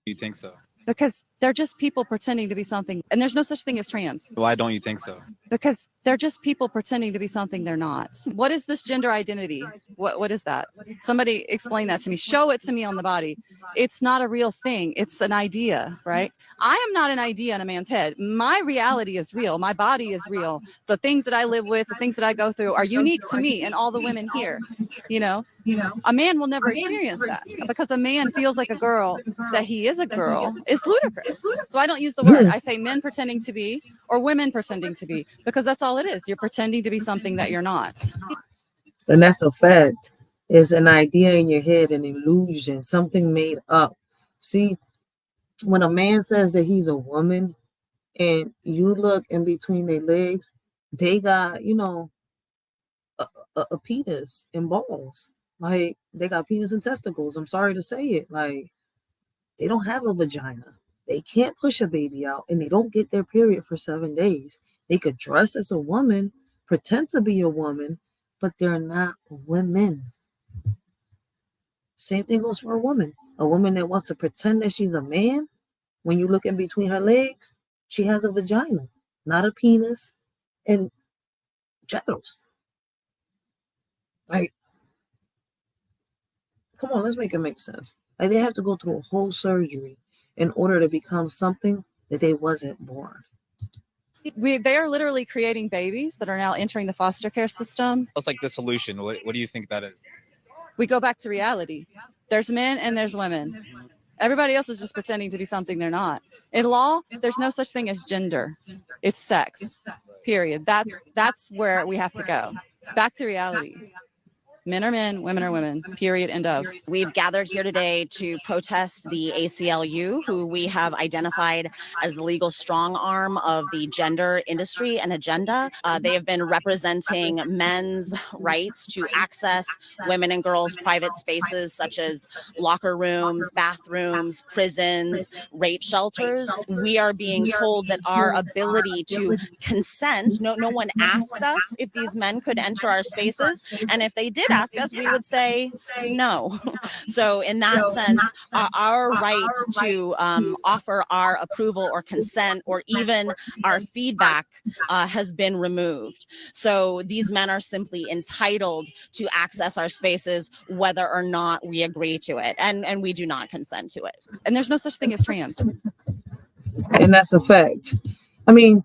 You think so? Because they're just people pretending to be something, and there's no such thing as trans. Why don't you think so? Because they're just people pretending to be something they're not. What is this gender identity? What is that? Somebody explain that to me. Show it to me on the body. It's not a real thing. It's an idea, right? I am not an idea in a man's head. My reality is real. My body is real. The things that I live with, the things that I go through are unique to me and all the women here. You know, a man will never experience that because a man feels like a girl, that he is a girl, is ludicrous. So I don't use the word. I say men pretending to be or women pretending to be, because that's all it is. You're pretending to be something that you're not. And that's a fact. It's an idea in your head, an illusion, something made up. See, when a man says that he's a woman and you look in between their legs, they got, a penis and balls. Like, they got penis and testicles. I'm sorry to say it. Like, they don't have a vagina. They can't push a baby out, and they don't get their period for 7 days. They could dress as a woman, pretend to be a woman, but they're not women. Same thing goes for a woman. A woman that wants to pretend that she's a man, when you look in between her legs, she has a vagina, not a penis and genitals. Like, come on, let's make it make sense. Like, they have to go through a whole surgery in order to become something that they wasn't born. They are literally creating babies that are now entering the foster care system. What's like the solution? What do you think that is? We go back to reality. There's men and there's women. Everybody else is just pretending to be something they're not. In law, there's no such thing as gender. It's sex. Period. That's where we have to go. Back to reality. Men are men, women are women, period, end of. We've gathered here today to protest the ACLU, who we have identified as the legal strong arm of the gender industry and agenda. They have been representing men's rights to access women and girls' private spaces, such as locker rooms, bathrooms, prisons, rape shelters. We are being told that our ability to consent, no one asked us if these men could enter our spaces, and if they did ask us, we would say no. So in that sense, our right to offer our approval or consent or even our feedback has been removed. So these men are simply entitled to access our spaces whether or not we agree to it, and we do not consent to it. And there's no such thing as trans. And that's a fact. I mean,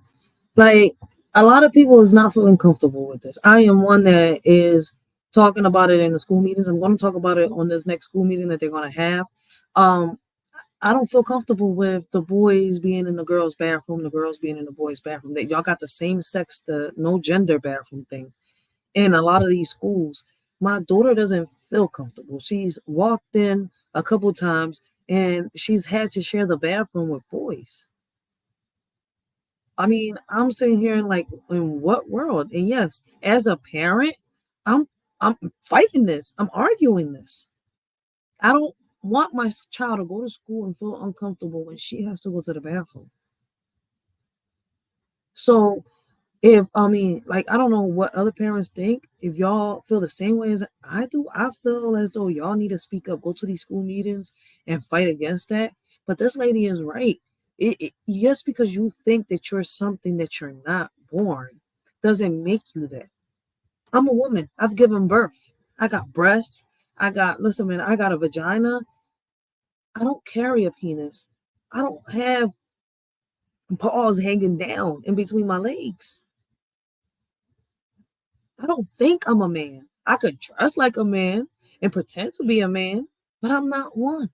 like, a lot of people is not feeling comfortable with this. I am one that is talking about it in the school meetings. I'm going to talk about it on this next school meeting that they're going to have. I don't feel comfortable with the boys being in the girls' bathroom, the girls being in the boys' bathroom. That y'all got the same sex, the no gender bathroom thing in a lot of these schools. My daughter doesn't feel comfortable. She's walked in a couple times and she's had to share the bathroom with boys. I mean, I'm sitting here and like, in what world? And yes, as a parent, I'm fighting this. I'm arguing this. I don't want my child to go to school and feel uncomfortable when she has to go to the bathroom. So I don't know what other parents think. If y'all feel the same way as I do, I feel as though y'all need to speak up, go to these school meetings and fight against that. But this lady is right. Just because you think that you're something that you're not born doesn't make you that. I'm a woman. I've given birth. I got breasts. I got a vagina. I don't carry a penis. I don't have paws hanging down in between my legs. I don't think I'm a man. I could dress like a man and pretend to be a man, but I'm not one.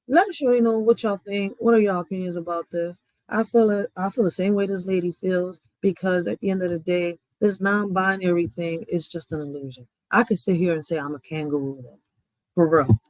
Let us really know what y'all think. What are y'all opinions about this? I feel the same way this lady feels, because at the end of the day, this non-binary thing is just an illusion. I could sit here and say I'm a kangaroo, though, for real.